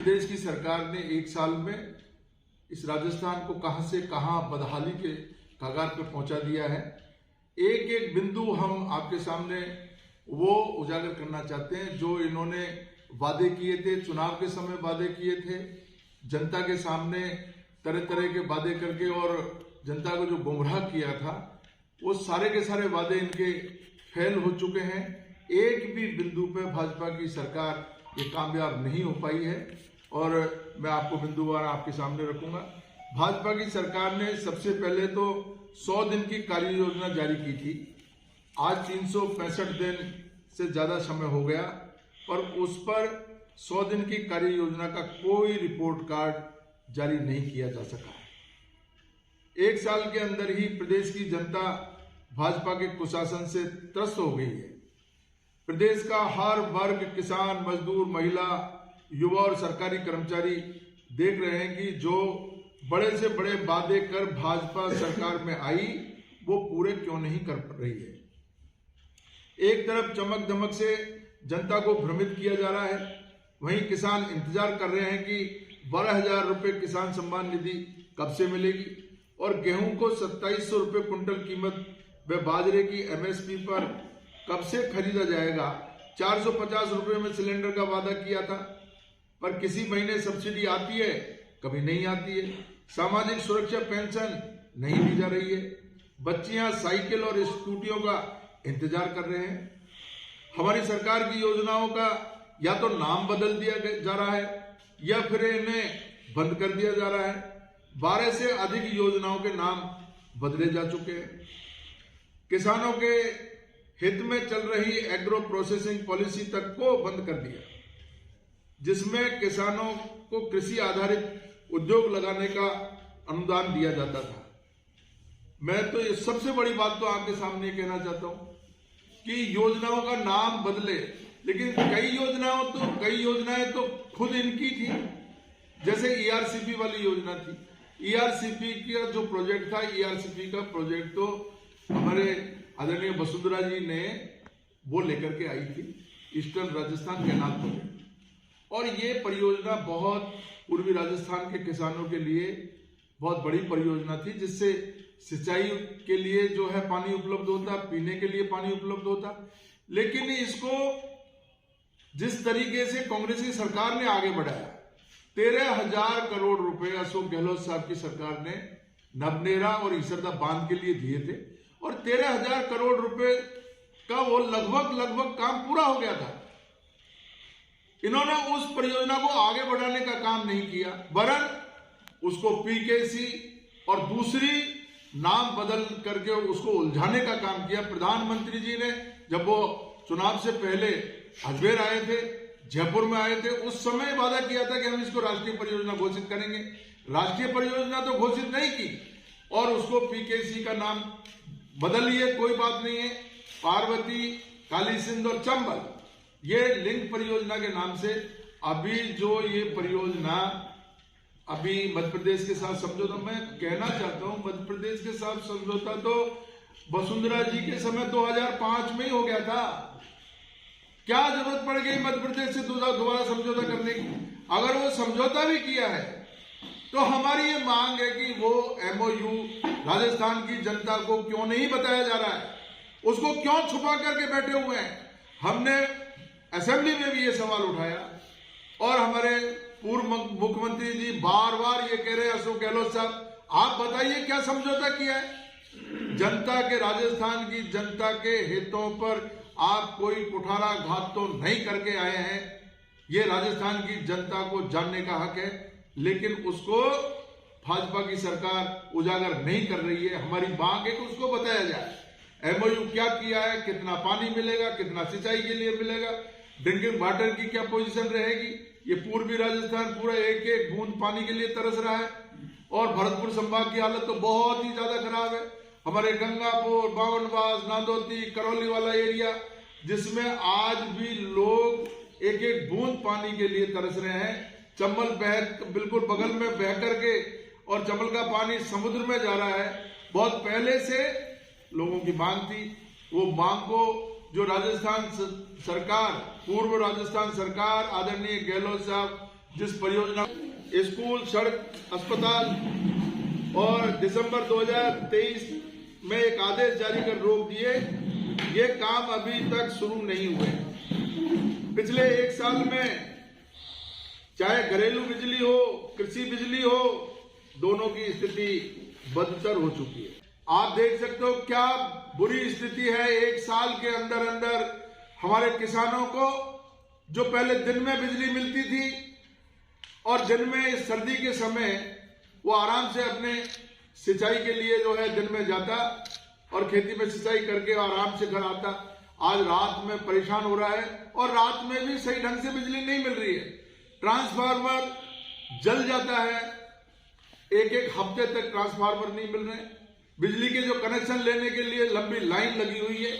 प्रदेश की सरकार ने एक साल में इस राजस्थान को कहां से कहां बदहाली के कगार पर पहुंचा दिया है। एक एक बिंदु हम आपके सामने वो उजागर करना चाहते हैं जो इन्होंने वादे किए थे, चुनाव के समय वादे किए थे, जनता के सामने तरह तरह के वादे करके और जनता को जो गुमराह किया था, वो सारे के सारे वादे इनके फेल हो चुके हैं। एक भी बिंदु पे भाजपा की सरकार ये कामयाब नहीं हो पाई है और मैं आपको बिंदुवार आपके सामने रखूंगा। भाजपा की सरकार ने सबसे पहले तो 100 दिन की कार्य योजना जारी की थी। आज 365 दिन से ज्यादा समय हो गया और उस पर 100 दिन की कार्य योजना का कोई रिपोर्ट कार्ड जारी नहीं किया जा सका है। एक साल के अंदर ही प्रदेश की जनता भाजपा के कुशासन से त्रस्त हो गई है। प्रदेश का हर वर्ग, किसान, मजदूर, महिला, युवा और सरकारी कर्मचारी देख रहे हैं कि जो बड़े से बड़े वादे कर भाजपा सरकार में आई वो पूरे क्यों नहीं कर रही है। एक तरफ चमक धमक से जनता को भ्रमित किया जा रहा है, वहीं किसान इंतजार कर रहे हैं कि 12,000 रुपए किसान सम्मान निधि कब से मिलेगी और गेहूं को 2700 रुपए क्विंटल कीमत व बाजरे की एमएसपी पर कब से खरीदा जाएगा। 450 रुपए में सिलेंडर का वादा किया था पर किसी महीने सब्सिडी आती है, कभी नहीं आती है। सामाजिक सुरक्षा पेंशन नहीं दी जा रही है। बच्चियां साइकिल और स्कूटियों का इंतजार कर रहे हैं। हमारी सरकार की योजनाओं का या तो नाम बदल दिया जा रहा है या फिर इन्हें बंद कर दिया जा रहा है। 12 से अधिक योजनाओं के नाम बदले जा चुके हैं। किसानों के हित में चल रही एग्रो प्रोसेसिंग पॉलिसी तक को बंद कर दिया, जिसमें किसानों को कृषि आधारित उद्योग लगाने का अनुदान दिया जाता था। मैं तो ये सबसे बड़ी बात तो आपके सामने कहना चाहता हूं कि योजनाओं का नाम बदले, लेकिन कई योजनाएं तो खुद इनकी थी। जैसे ईआरसीपी वाली योजना थी। ईआरसीपी का जो प्रोजेक्ट था, ईआरसीपी का प्रोजेक्ट तो हमारे आदरणीय वसुंधरा जी ने वो लेकर के आई थी, ईस्टर्न राजस्थान कैनाल प्रोजेक्ट। और ये परियोजना बहुत पूर्वी राजस्थान के किसानों के लिए बहुत बड़ी परियोजना थी, जिससे सिंचाई के लिए जो है पानी उपलब्ध होता, पीने के लिए पानी उपलब्ध होता। लेकिन इसको जिस तरीके से कांग्रेस की सरकार ने आगे बढ़ाया, 13,000 करोड़ रुपए अशोक गहलोत साहब की सरकार ने नवनेरा और ईसरदा बांध के लिए दिए थे और 13,000 करोड़ रुपए का वो लगभग काम पूरा हो गया था। इन्होंने उस परियोजना को आगे बढ़ाने का काम नहीं किया, वरन उसको पीकेसी और दूसरी नाम बदल करके उसको उलझाने का काम किया। प्रधानमंत्री जी ने जब वो चुनाव से पहले अजमेर आए थे, जयपुर में आए थे, उस समय वादा किया था कि हम इसको राष्ट्रीय परियोजना घोषित करेंगे। राष्ट्रीय परियोजना तो घोषित नहीं की और उसको पीकेसी का नाम बदल लिए। कोई बात नहीं है। पार्वती, काली सिंध और चंबल, ये लिंक परियोजना के नाम से अभी जो ये परियोजना अभी मध्य प्रदेश के साथ समझौता, मैं कहना चाहता हूं मध्य प्रदेश के साथ समझौता तो वसुंधरा जी के समय 2005 में ही हो गया था। क्या जरूरत पड़ गई मध्य प्रदेश से दोबारा समझौता करने की? अगर वो समझौता भी किया है तो हमारी ये मांग है कि वो एमओयू राजस्थान की जनता को क्यों नहीं बताया जा रहा है, उसको क्यों छुपा करके बैठे हुए हैं। हमने असेंबली में भी ये सवाल उठाया और हमारे पूर्व मुख्यमंत्री जी बार बार ये कह रहे हैं, अशोक गहलोत साहब आप बताइए क्या समझौता किया है। जनता के, राजस्थान की जनता के हितों पर आप कोई कुठाराघात तो नहीं करके आए हैं। ये राजस्थान की जनता को जानने का हक है, लेकिन उसको भाजपा की सरकार उजागर नहीं कर रही है। हमारी मांग है कि उसको बताया जाए एमओयू क्या किया है, कितना पानी मिलेगा, कितना सिंचाई के लिए मिलेगा, ड्रिंकिंग वाटर की क्या पोजीशन रहेगी। ये पूर्वी राजस्थान पूरा एक एक बूंद पानी के लिए तरस रहा है और भरतपुर संभाग की हालत तो बहुत ही ज्यादा खराब है। हमारे गंगापुर, बावनबास, नांदोती, करौली वाला एरिया, जिसमें आज भी लोग एक एक बूंद पानी के लिए तरस रहे हैं। चंबल बिल्कुल बगल में बह करके और चंबल का पानी समुद्र में जा रहा है। बहुत पहले से लोगों की मांग थी, वो मांग को जो राजस्थान सरकार, पूर्व राजस्थान सरकार आदरणीय गहलोत साहब जिस परियोजना स्कूल, सड़क, अस्पताल और दिसंबर 2023 में एक आदेश जारी कर रोक दिए, ये काम अभी तक शुरू नहीं हुए। पिछले एक साल में चाहे घरेलू बिजली हो, कृषि बिजली हो, दोनों की स्थिति बदतर हो चुकी है। आप देख सकते हो क्या बुरी स्थिति है। एक साल के अंदर अंदर हमारे किसानों को जो पहले दिन में बिजली मिलती थी और दिन में इस सर्दी के समय वो आराम से अपने सिंचाई के लिए जो है दिन में जाता और खेती में सिंचाई करके आराम से घर आता, आज रात में परेशान हो रहा है और रात में भी सही ढंग से बिजली नहीं मिल रही है। ट्रांसफार्मर जल जाता है, एक एक हफ्ते तक ट्रांसफार्मर नहीं मिल रहे। बिजली के जो कनेक्शन लेने के लिए लंबी लाइन लगी हुई है।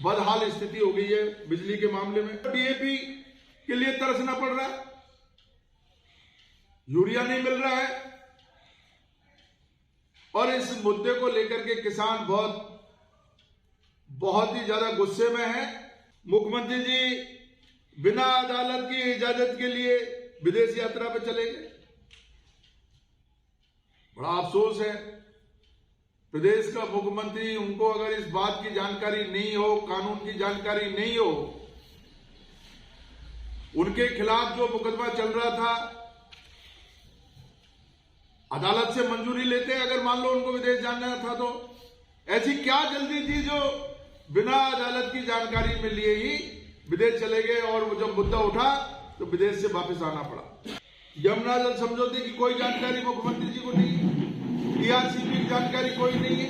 बदहाल स्थिति हो गई है बिजली के मामले में। डीएपी के लिए तरसना पड़ रहा है, यूरिया नहीं मिल रहा है और इस मुद्दे को लेकर के किसान बहुत ही ज्यादा गुस्से में है। मुख्यमंत्री जी बिना अदालत की इजाजत के लिए विदेश यात्रा पर चले गए। बड़ा अफसोस है। प्रदेश का मुख्यमंत्री, उनको अगर इस बात की जानकारी नहीं हो, कानून की जानकारी नहीं हो, उनके खिलाफ जो मुकदमा चल रहा था अदालत से मंजूरी लेते अगर मान लो उनको विदेश जाना था तो ऐसी क्या जल्दी थी जो बिना अदालत की जानकारी में लिए ही विदेश चले गए और वो जब मुद्दा उठा तो विदेश से वापस आना पड़ा। यमुना जल समझौते की कोई जानकारी मुख्यमंत्री जी को नहीं है, टीआरसीपी की जानकारी कोई नहीं है।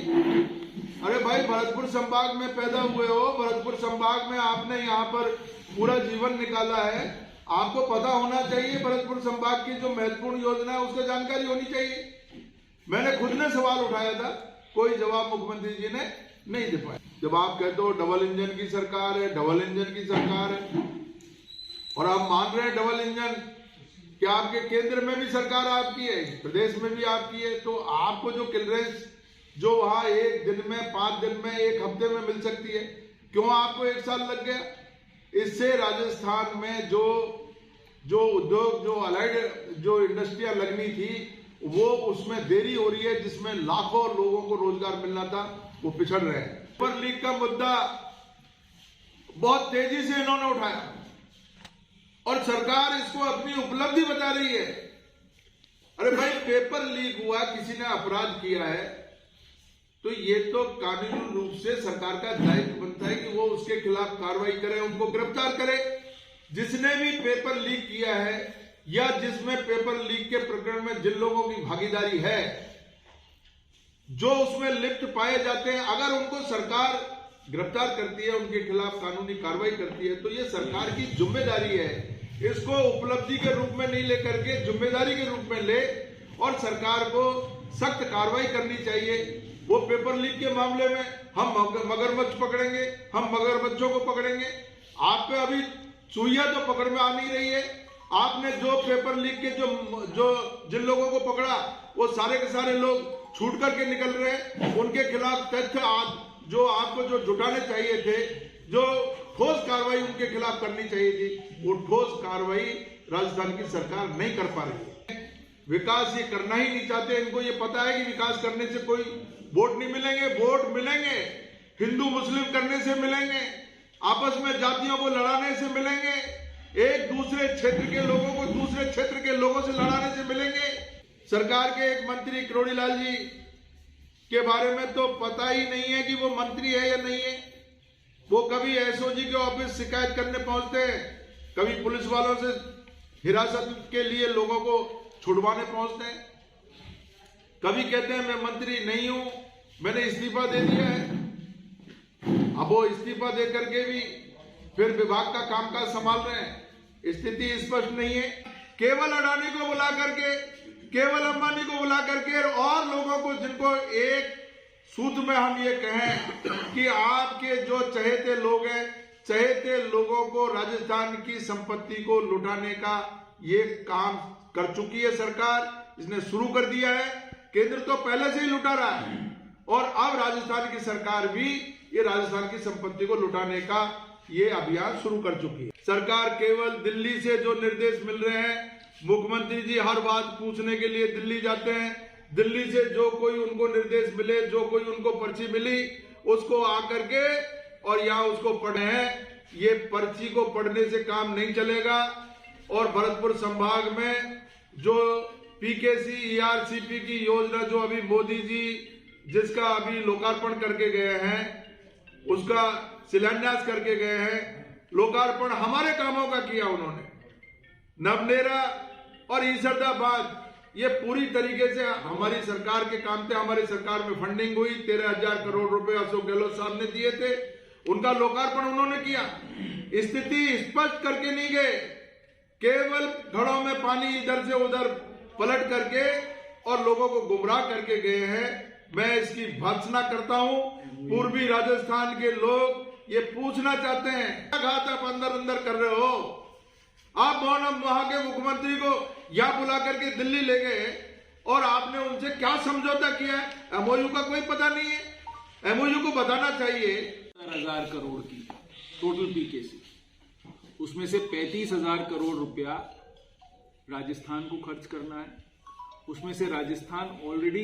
अरे भाई, भरतपुर संभाग में पैदा हुए हो, भरतपुर संभाग में आपने यहाँ पर पूरा जीवन निकाला है, आपको पता होना चाहिए भरतपुर संभाग की जो महत्वपूर्ण योजना है उसका जानकारी होनी चाहिए। मैंने खुद ने सवाल उठाया था, कोई जवाब मुख्यमंत्री जी ने नहीं दे पाए। जब आप कहते हो डबल इंजन की सरकार है, डबल इंजन की सरकार है और आप मान रहे हैं डबल इंजन, कि आपके केंद्र में भी सरकार आपकी है, प्रदेश में भी आपकी है, तो आपको जो क्लियरेंस जो वहां एक दिन में, 5 दिन में, एक हफ्ते में मिल सकती है, क्यों आपको 1 साल लग गया? इससे राजस्थान में जो उद्योग, जो अलाइड जो इंडस्ट्रियां लगनी थी वो उसमें देरी हो रही है, जिसमें लाखों लोगों को रोजगार मिलना था वो पिछड़ रहे हैं। पेपर लीक का मुद्दा बहुत तेजी से इन्होंने उठाया और सरकार इसको अपनी उपलब्धि बता रही है। अरे भाई, पेपर लीक हुआ, किसी ने अपराध किया है तो ये तो कानूनी रूप से सरकार का दायित्व बनता है कि वो उसके खिलाफ कार्रवाई करे, उनको गिरफ्तार करे। जिसने भी पेपर लीक किया है या जिसमें पेपर लीक के प्रकरण में जिन लोगों की भागीदारी है, जो उसमें लिप्त पाए जाते हैं, अगर उनको सरकार गिरफ्तार करती है, उनके खिलाफ कानूनी कार्रवाई करती है, तो ये सरकार की जिम्मेदारी है। इसको उपलब्धि के रूप में नहीं लेकर के जिम्मेदारी के रूप में ले और सरकार को सख्त कार्रवाई करनी चाहिए। वो पेपर लीक के मामले में हम मगरमच्छ पकड़ेंगे, हम मगरमच्छों को पकड़ेंगे। आप पे अभी सुइया तो पकड़ में आ नहीं रही है। आपने जो पेपर लीक के जो जिन लोगों को पकड़ा वो सारे के सारे लोग छूट करके निकल रहे हैं। उनके खिलाफ तथ्य जो आपको जो जुटाने चाहिए थे, जो ठोस कार्रवाई उनके खिलाफ करनी चाहिए थी, वो ठोस कार्रवाई राजस्थान की सरकार नहीं कर पा रही है। विकास ये करना ही नहीं चाहते। इनको ये पता है कि विकास करने से कोई वोट नहीं मिलेंगे। वोट मिलेंगे हिंदू मुस्लिम करने से मिलेंगे, आपस में जातियों को लड़ाने से मिलेंगे, एक दूसरे क्षेत्र के लोगों को दूसरे क्षेत्र के लोगों से लड़ाने से मिलेंगे। सरकार के एक मंत्री किरोड़ीलाल जी के बारे में तो पता ही नहीं है कि वो मंत्री है या नहीं है। वो कभी एसओजी के ऑफिस शिकायत करने पहुंचते हैं, कभी पुलिस वालों से हिरासत के लिए लोगों को छुड़वाने पहुंचते हैं, कभी कहते हैं मैं मंत्री नहीं हूं, मैंने इस्तीफा दे दिया है। अब वो इस्तीफा दे करके भी फिर विभाग का कामकाज संभाल रहे हैं। स्थिति स्पष्ट नहीं है। केवल अडानी को बुला करके, केवल अंबानी को बुला करके और लोगों को, जिनको एक सूत्र में हम ये कहें कि आपके जो चहेते लोग हैं, चहेते लोगों को राजस्थान की संपत्ति को लुटाने का ये काम कर चुकी है सरकार। इसने शुरू कर दिया है। केंद्र तो पहले से ही लुटा रहा है और अब राजस्थान की सरकार भी ये राजस्थान की संपत्ति को लुटाने का ये अभियान शुरू कर चुकी है। सरकार केवल दिल्ली से जो निर्देश मिल रहे हैं मुख्यमंत्री जी हर बात पूछने के लिए दिल्ली जाते हैं। दिल्ली से जो कोई उनको निर्देश मिले, जो कोई उनको पर्ची मिली, उसको आकर के और यहाँ उसको पढ़े हैं। ये पर्ची को पढ़ने से काम नहीं चलेगा। और भरतपुर संभाग में जो पीकेसी ईआरसीपी की योजना जो अभी मोदी जी जिसका अभी लोकार्पण करके गए हैं, उसका शिलान्यास करके गए हैं, लोकार्पण हमारे कामों का किया उन्होंने। नवनेरा और ईसरदाबाद ये पूरी तरीके से हमारी सरकार के काम थे। हमारी सरकार में फंडिंग हुई, 13,000 करोड़ रुपए अशोक गहलोत साहब ने दिए थे, उनका लोकार्पण उन्होंने किया। स्थिति स्पष्ट करके नहीं गए, केवल घड़ों में पानी इधर से उधर पलट करके और लोगों को गुमराह करके गए हैं। मैं इसकी भर्त्सना करता हूं। पूर्वी राजस्थान के लोग ये पूछना चाहते हैं, क्या घात आप अंदर अंदर कर रहे हो? आप वहां के मुख्यमंत्री को यहां बुला करके दिल्ली ले गए और आपने उनसे क्या समझौता किया है? एमओयू का कोई पता नहीं है। एमओयू को बताना चाहिए। 70,000 करोड़ की टोटल पीकेसी, उसमें से 35,000 करोड़ रुपया राजस्थान को खर्च करना है। उसमें से राजस्थान ऑलरेडी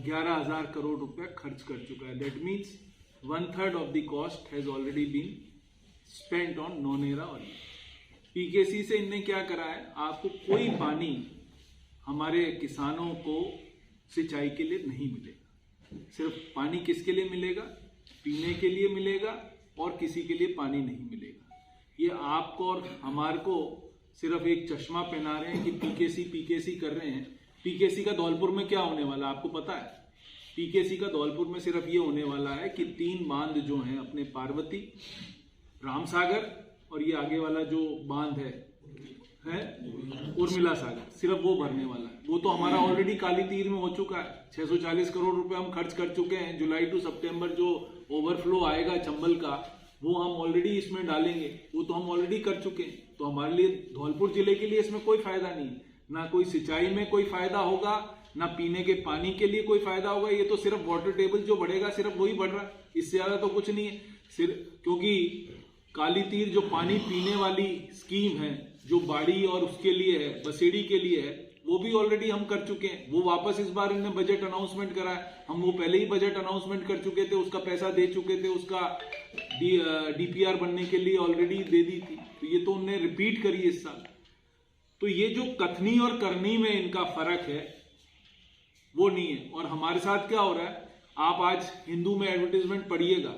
11,000 करोड़ रुपया खर्च कर चुका है। That means 1/3 of the cost has already been spent on नौनेरा। और पीकेसी से इनने क्या करा है, आपको कोई पानी हमारे किसानों को सिंचाई के लिए नहीं मिलेगा। सिर्फ पानी किसके लिए मिलेगा? पीने के लिए मिलेगा और किसी के लिए पानी नहीं मिलेगा। ये आपको और हमारे को सिर्फ एक चश्मा पहना रहे हैं कि पीकेसी कर रहे हैं। पीकेसी का धौलपुर में क्या होने वाला आपको पता है? पीकेसी का धौलपुर में सिर्फ ये होने वाला है कि 3 बांध जो हैं अपने पार्वती, रामसागर और ये आगे वाला जो बांध है उर्मिला सागर, सिर्फ वो भरने वाला है। वो तो हमारा ऑलरेडी काली तीर में हो चुका है। 640 करोड़ रुपए हम खर्च कर चुके हैं। जुलाई टू सितंबर जो ओवरफ्लो आएगा चंबल का, वो हम ऑलरेडी इसमें डालेंगे। वो तो हम ऑलरेडी कर चुके हैं। तो हमारे लिए धौलपुर जिले के लिए इसमें कोई फायदा नहीं है। ना कोई सिंचाई में कोई फायदा होगा, ना पीने के पानी के लिए कोई फायदा होगा। ये तो सिर्फ वाटर टेबल जो बढ़ेगा सिर्फ वही बढ़ रहा है, इससे ज्यादा तो कुछ नहीं है। सिर्फ क्योंकि काली तीर जो पानी पीने वाली स्कीम है, जो बाड़ी और उसके लिए है, बसेड़ी के लिए है, वो भी ऑलरेडी हम कर चुके हैं। वो वापस इस बार इन्होंने बजट अनाउंसमेंट करा है। हम वो पहले ही बजट अनाउंसमेंट कर चुके थे, उसका पैसा दे चुके थे, उसका डीपीआर बनने के लिए ऑलरेडी दे दी थी। तो ये तो उन्होंने रिपीट करी इस साल। तो ये जो कथनी और करनी में इनका फर्क है वो नहीं है। और हमारे साथ क्या हो रहा है, आप आज हिंदू में एडवर्टाइजमेंट पढ़िएगा,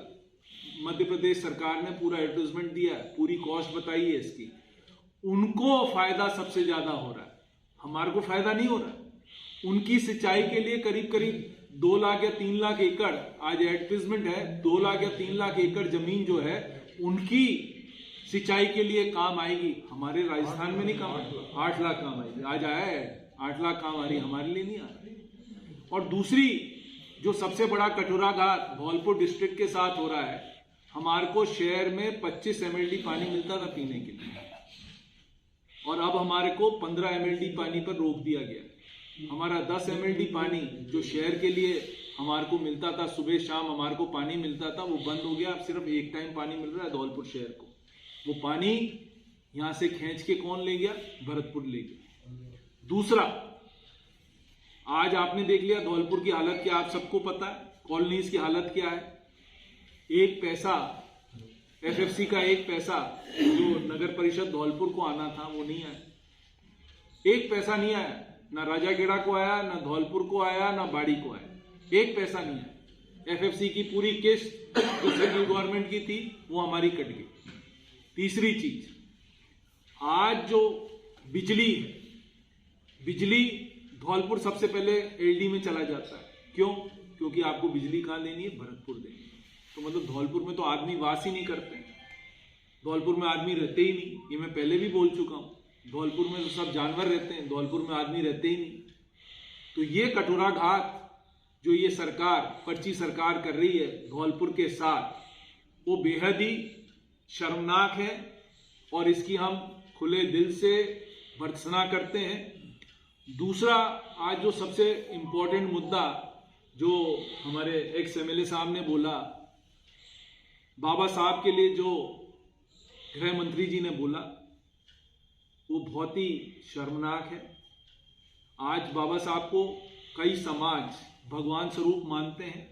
मध्य प्रदेश सरकार ने पूरा एडवर्टाइजमेंट दिया है, पूरी कॉस्ट बताई है इसकी। उनको फायदा सबसे ज्यादा हो रहा है, हमारे को फायदा नहीं हो रहा। उनकी सिंचाई के लिए करीब करीब 2 लाख या 3 लाख एकड़ आज एडवर्टाइजमेंट है। 2 लाख या 3 लाख एकड़ जमीन जो है उनकी सिंचाई के लिए काम आएगी। हमारे राजस्थान में नहीं काम आएगी। 8 लाख काम आएगी। आज आया है 8 लाख काम आ रही, हमारे लिए नहीं आ रही। और दूसरी जो सबसे बड़ा कटोराघात धौलपुर डिस्ट्रिक्ट के साथ हो रहा है, हमारे को शहर में 25 MLD पानी मिलता था पीने के लिए, और अब हमारे को 15 MLD पानी पर रोक दिया गया। हमारा 10 MLD पानी जो शहर के लिए हमारे को मिलता था, सुबह शाम हमारे को पानी मिलता था, वो बंद हो गया। अब सिर्फ एक टाइम पानी मिल रहा है धौलपुर शहर को। वो पानी यहां से खींच के कौन ले गया? भरतपुर ले गया। दूसरा, आज आपने देख लिया धौलपुर की हालत क्या, आप सबको पता है। कॉलोनीज की हालत क्या है। एक पैसा एफएफसी का, एक पैसा जो नगर परिषद धौलपुर को आना था वो नहीं आया। एक पैसा नहीं आया, ना राजाखेड़ा को आया, ना धौलपुर को आया, ना बाड़ी को आया। एक पैसा नहीं आया। एफएफसी की पूरी किस्त जो सेंट्रल गवर्नमेंट की थी वो हमारी कट गई। तीसरी चीज, आज जो बिजली है, बिजली धौलपुर सबसे पहले एलडी में चला जाता है। क्यों? क्योंकि आपको बिजली कहां देनी है? भरतपुर देनी है। तो मतलब धौलपुर में तो आदमी वास ही नहीं करते, धौलपुर में आदमी रहते ही नहीं। ये मैं पहले भी बोल चुका हूं। धौलपुर में तो सब जानवर रहते हैं, धौलपुर में आदमी रहते ही नहीं। तो ये कटोराघात जो ये सरकार, पर्ची सरकार कर रही है धौलपुर के साथ, वो बेहद ही शर्मनाक है और इसकी हम खुले दिल से भर्त्सना करते हैं। दूसरा, आज जो सबसे इंपॉर्टेंट मुद्दा जो हमारे एक्स एमएलए साहब ने बोला, बाबा साहब के लिए जो गृह मंत्री जी ने बोला, वो बहुत ही शर्मनाक है। आज बाबा साहब को कई समाज भगवान स्वरूप मानते हैं,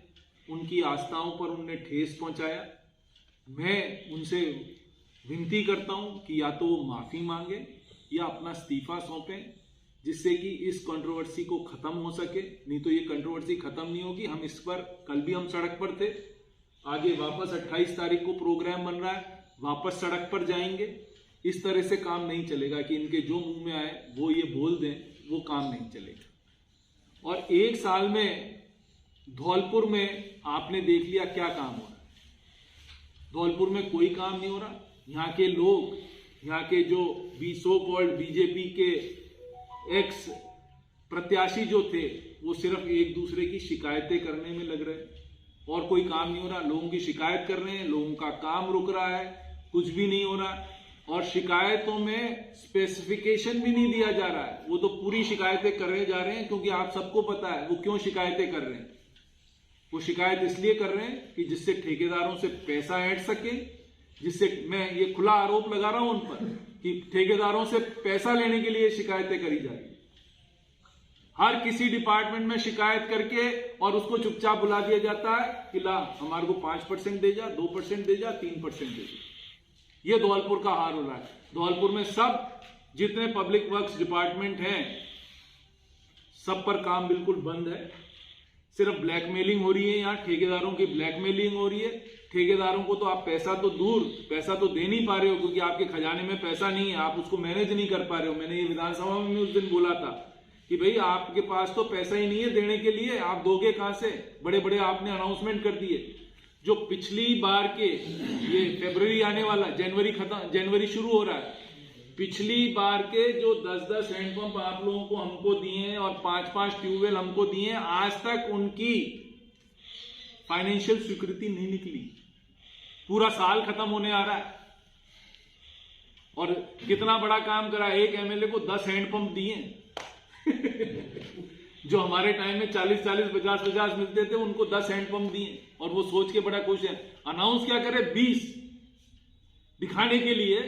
उनकी आस्थाओं पर उनने ठेस पहुंचाया। मैं उनसे विनती करता हूं कि या तो वो माफ़ी मांगे या अपना इस्तीफा सौंपें, जिससे कि इस कंट्रोवर्सी को ख़त्म हो सके। नहीं तो ये कंट्रोवर्सी ख़त्म नहीं होगी। हम इस पर कल भी हम सड़क पर थे, आगे वापस 28 तारीख को प्रोग्राम बन रहा है, वापस सड़क पर जाएंगे। इस तरह से काम नहीं चलेगा कि इनके जो मुंह में आए वो ये बोल दें, वो काम नहीं चलेगा। और 1 साल में धौलपुर में आपने देख लिया क्या काम हो रहा है। धौलपुर में कोई काम नहीं हो रहा। यहाँ के लोग, यहाँ के जो सो कॉल्ड बीजेपी के एक्स प्रत्याशी जो थे, वो सिर्फ एक दूसरे की शिकायतें करने में लग रहे हैं और कोई काम नहीं हो रहा। लोगों की शिकायत कर रहे हैं, लोगों का काम रुक रहा है, कुछ भी नहीं हो रहा। और शिकायतों में स्पेसिफिकेशन भी नहीं दिया जा रहा है। वो तो पूरी शिकायतें कर रहे जा रहे हैं, क्योंकि आप सबको पता है वो क्यों शिकायतें कर रहे हैं। वो शिकायत इसलिए कर रहे हैं कि जिससे ठेकेदारों से पैसा ऐंठ सके, जिससे, मैं ये खुला आरोप लगा रहा हूं उन पर कि ठेकेदारों से पैसा लेने के लिए शिकायतें करी जा रही है। हर किसी डिपार्टमेंट में शिकायत करके और उसको चुपचाप बुला दिया जाता है कि ला हमारे को 5% दे जा, 2% दे जा, 3% दे जा। ये धौलपुर का हाल हो रहा है। धौलपुर में सब जितने पब्लिक वर्क्स डिपार्टमेंट हैं, सब पर काम बिल्कुल बंद है। सिर्फ ब्लैकमेलिंग हो रही है, यहाँ ठेकेदारों की ब्लैकमेलिंग हो रही है। ठेकेदारों को तो आप पैसा तो दूर, पैसा तो दे नहीं पा रहे हो, क्योंकि आपके खजाने में पैसा नहीं है, आप उसको मैनेज नहीं कर पा रहे हो। मैंने ये विधानसभा में उस दिन बोला था कि भाई आपके पास तो पैसा ही नहीं है देने के लिए, आप दोगे कहां से। बड़े बड़े आपने अनाउंसमेंट कर दिए। जो पिछली बार के, ये फरवरी आने वाला, जनवरी शुरू हो रहा है, पिछली बार के जो 10-10 हैंडपंप आप लोगों को हमको दिए हैं और 5-5 ट्यूबवेल हमको दिए हैं, आज तक उनकी फाइनेंशियल स्वीकृति नहीं निकली। पूरा साल खत्म होने आ रहा है और कितना बड़ा काम करा। एक एमएलए को 10 हैंडपंप दिए जो हमारे टाइम में 40-40, 50-50 मिलते थे, उनको 10 हैंडपंप दिए और वो सोच के बड़ा खुश है। अनाउंस क्या करे, 20 दिखाने के लिए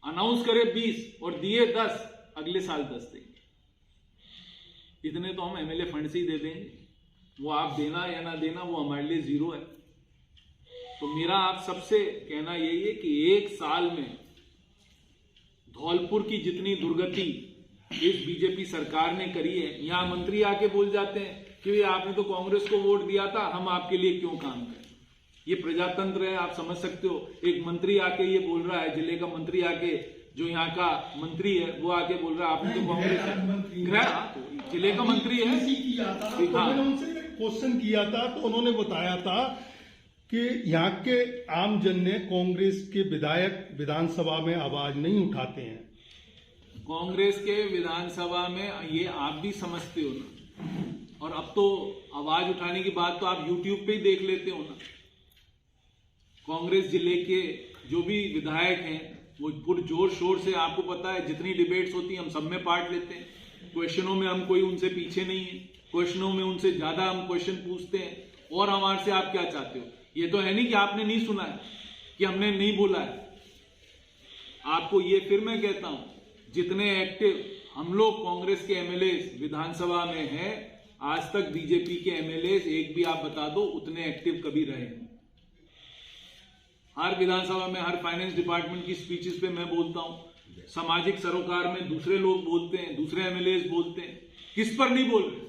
अनाउंस करे 20 और दिए 10, अगले साल 10 देंगे। इतने तो हम एमएलए फंड से ही दे देंगे। वो आप देना या ना देना, वो हमारे लिए जीरो है। तो मेरा आप सबसे कहना यही है कि 1 साल में धौलपुर की जितनी दुर्गति इस बीजेपी सरकार ने करी है, यहां मंत्री आके बोल जाते हैं कि आपने तो कांग्रेस को वोट दिया था, हम आपके लिए क्यों काम करें। ये प्रजातंत्र है, आप समझ सकते हो। एक मंत्री आके ये बोल रहा है, जिले का मंत्री आके, जो यहाँ का मंत्री है, वो आके बोल रहा है आपने तो कांग्रेस, जिले का मंत्री है। मैंने उनसे क्वेश्चन किया था तो उन्होंने बताया था कि यहाँ के आमजन ने कांग्रेस के विधायक विधानसभा में आवाज नहीं उठाते हैं। कांग्रेस के विधानसभा में ये आप भी समझते हो ना, और अब तो आवाज उठाने की बात तो आप यूट्यूब पे ही देख लेते हो ना। कांग्रेस जिले के जो भी विधायक हैं वो पूरे जोर शोर से, आपको पता है जितनी डिबेट्स होती हैं हम सब में पार्ट लेते हैं। क्वेश्चनों में हम कोई उनसे पीछे नहीं है, क्वेश्चनों में उनसे ज्यादा हम क्वेश्चन पूछते हैं। और हमारे से आप क्या चाहते हो? ये तो है नहीं कि आपने नहीं सुना है, कि हमने नहीं बोला है। आपको ये फिर मैं कहता हूं, जितने एक्टिव हम लोग कांग्रेस के एमएलए विधानसभा में हैं, आज तक बीजेपी के एमएलए एक भी आप बता दो उतने एक्टिव कभी रहे हैं। हर विधानसभा में, हर फाइनेंस डिपार्टमेंट की स्पीचेस पे मैं बोलता हूं, सामाजिक सरोकार में दूसरे लोग बोलते हैं, दूसरे एमएलए बोलते हैं। किस पर नहीं बोल रहे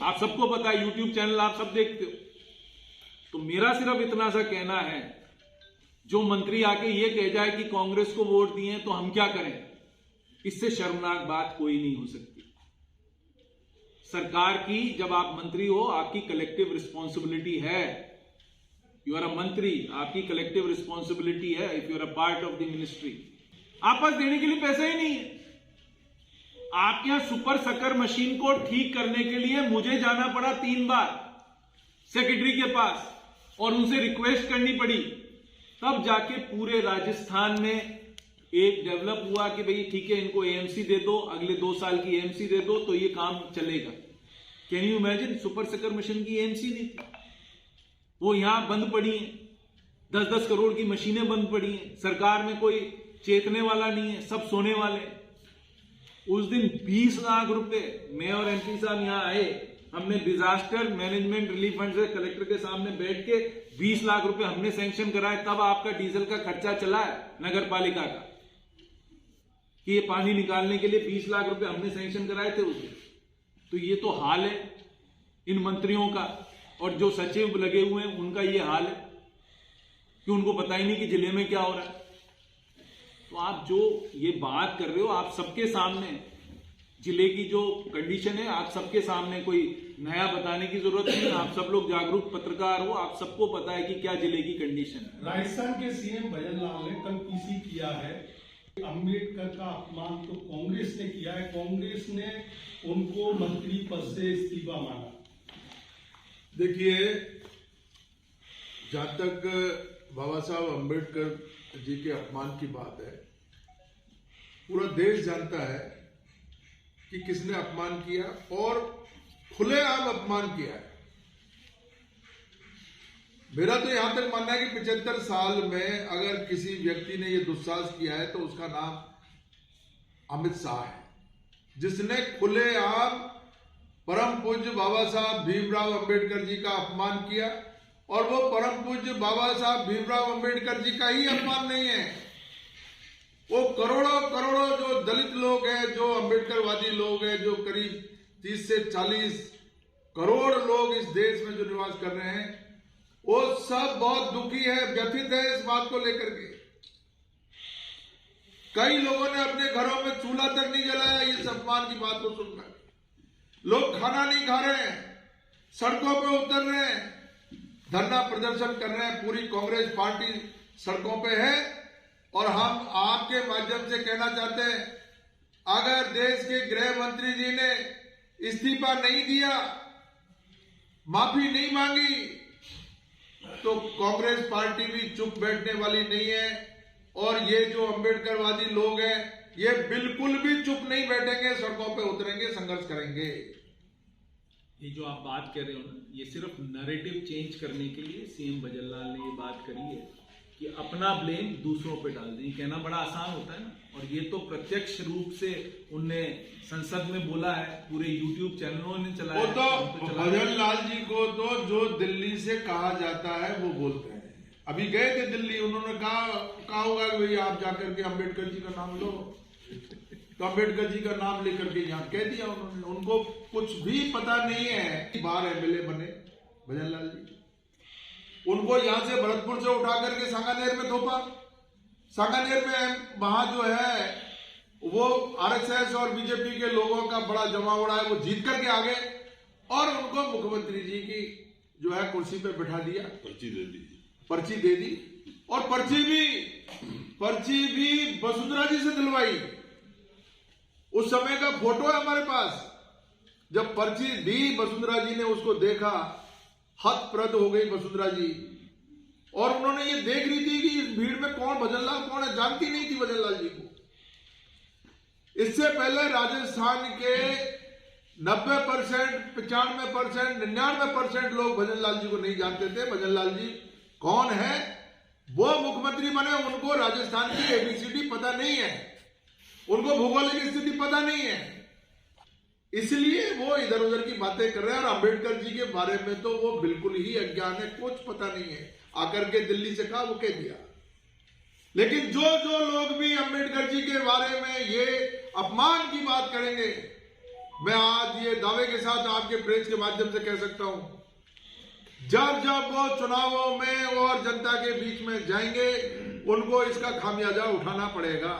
आप सबको पता है, यूट्यूब चैनल आप सब देखते हो। तो मेरा सिर्फ इतना सा कहना है, जो मंत्री आके ये कह जाए कि कांग्रेस को वोट दिए तो हम क्या करें, इससे शर्मनाक बात कोई नहीं हो सकती। सरकार की, जब आप मंत्री हो, आपकी कलेक्टिव रिस्पॉन्सिबिलिटी है। यू आर अ मंत्री, आपकी कलेक्टिव रिस्पॉन्सिबिलिटी है। If you are a part of the ministry, आप पास देने के लिए पैसा ही नहीं है। आपके यहां सुपर सकर मशीन को ठीक करने के लिए मुझे जाना पड़ा 3 बार सेक्रेटरी के पास और उनसे रिक्वेस्ट करनी पड़ी, तब जाके पूरे राजस्थान में एक डेवलप हुआ कि भाई ठीक है, इनको एएमसी दे दो, अगले 2 साल की एएमसी दे दो तो ये काम चलेगा। Can you imagine, super sucker machine की एएमसी नहीं थी, वो यहां बंद पड़ी है। 10-10 करोड़ की मशीनें बंद पड़ी हैं। सरकार में कोई चेतने वाला नहीं है, सब सोने वाले। उस दिन 20 लाख रुपए मैं और एमपी साहब यहाँ आए, हमने डिजास्टर मैनेजमेंट रिलीफ फंड से कलेक्टर के सामने बैठ के 20 लाख रुपए हमने सैंक्शन कराए, तब आपका डीजल का खर्चा चला है नगर पालिका का, कि ये पानी निकालने के लिए 20 लाख रुपए हमने सैंक्शन कराए थे उस दिन। तो ये तो हाल है इन मंत्रियों का, और जो सचिव लगे हुए हैं उनका ये हाल है कि उनको पता ही नहीं कि जिले में क्या हो रहा है। तो आप जो ये बात कर रहे हो, आप सबके सामने जिले की जो कंडीशन है, आप सबके सामने, कोई नया बताने की जरूरत नहीं है। आप सब लोग जागरूक पत्रकार हो, आप सबको पता है कि क्या जिले की कंडीशन है। राजस्थान के सीएम भजन लाल ने कल पीसी किया है, अंबेडकर का अपमान तो कांग्रेस ने किया है, कांग्रेस ने उनको मंत्री पद से इस्तीफा मांगा। देखिए, जहां तक बाबा साहब अम्बेडकर जी के अपमान की बात है, पूरा देश जानता है कि किसने अपमान किया और खुलेआम अपमान किया है। मेरा तो यहां तक मानना है कि 75 साल में अगर किसी व्यक्ति ने यह दुस्साहस किया है तो उसका नाम अमित शाह है, जिसने खुलेआम परम पूज्य बाबा साहब भीमराव अंबेडकर जी का अपमान किया। और वो परम पूज्य बाबा साहब भीमराव अंबेडकर जी का ही अपमान नहीं है, वो करोड़ों करोड़ों जो दलित लोग हैं, जो अंबेडकरवादी लोग हैं, जो करीब 30 से 40 करोड़ लोग इस देश में जो निवास कर रहे हैं, वो सब बहुत दुखी है, व्यथित है इस बात को लेकर के। कई लोगों ने अपने घरों में चूल्हा तक नहीं जलाया इस अपमान की बात को सुनकर। लोग खाना नहीं खा रहे हैं, सड़कों पे उतर रहे हैं, धरना प्रदर्शन कर रहे हैं। पूरी कांग्रेस पार्टी सड़कों पे है। और हम आपके माध्यम से कहना चाहते हैं, अगर देश के गृह मंत्री जी ने इस्तीफा नहीं दिया, माफी नहीं मांगी, तो कांग्रेस पार्टी भी चुप बैठने वाली नहीं है। और ये जो अंबेडकरवादी लोग हैं, ये बिल्कुल भी चुप नहीं बैठेंगे, सड़कों पे उतरेंगे, संघर्ष करेंगे। ये जो आप बात कर रहे हो ना, ये सिर्फ नैरेटिव चेंज करने के लिए सीएम भजनलाल ने ये बात करी है कि अपना ब्लेम दूसरों पे डाल दें। कहना बड़ा आसान होता है ना, और ये तो प्रत्यक्ष रूप से उनने संसद में बोला है, पूरे यूट्यूब चैनलों ने चलाया। वो तो भजनलाल जी को तो जो दिल्ली से कहा जाता है वो बोलते हैं। अभी गए थे दिल्ली, उन्होंने कहा होगा कि भाई आप जाकर के अम्बेडकर जी का नाम लो, तो अम्बेडकर जी का नाम लेकर के यहाँ कह दिया उन्होंने। उनको कुछ भी पता नहीं है। बार एमएलए बने भजनलाल जी, उनको यहां से भरतपुर से उठा करके सांगानेर में थोपा। सांगानेर में वहां जो है वो आरएसएस और बीजेपी के लोगों का बड़ा जमावड़ा है, वो जीत करके आ गए और उनको मुख्यमंत्री जी की जो है कुर्सी पे बैठा दिया, पर्ची दे दी और पर्ची भी वसुंधरा जी से दिलवाई। उस समय का फोटो है हमारे पास, जब पर्ची दी वसुंधरा जी ने उसको देखा, हतप्रद हो गई वसुंधरा जी। और उन्होंने ये देख रही थी कि इस भीड़ में कौन भजनलाल कौन है, जानती नहीं थी भजनलाल जी को। इससे पहले राजस्थान के 90%, 95%, 99% लोग भजनलाल जी को नहीं जानते थे। भजनलाल जी कौन है, वो मुख्यमंत्री बने, उनको राजस्थान की एबीसीडी पता नहीं है, उनको भौगोलिक स्थिति पता नहीं है, इसलिए वो इधर उधर की बातें कर रहे हैं। और अंबेडकर जी के बारे में तो वो बिल्कुल ही अज्ञान है, कुछ पता नहीं है। आकर के दिल्ली से कहा, वो कह दिया। लेकिन जो लोग भी अंबेडकर जी के बारे में ये अपमान की बात करेंगे, मैं आज ये दावे के साथ आपके प्रेस के माध्यम से कह सकता हूं, जब वो चुनावों में और जनता के बीच में जाएंगे, उनको इसका खामियाजा उठाना पड़ेगा।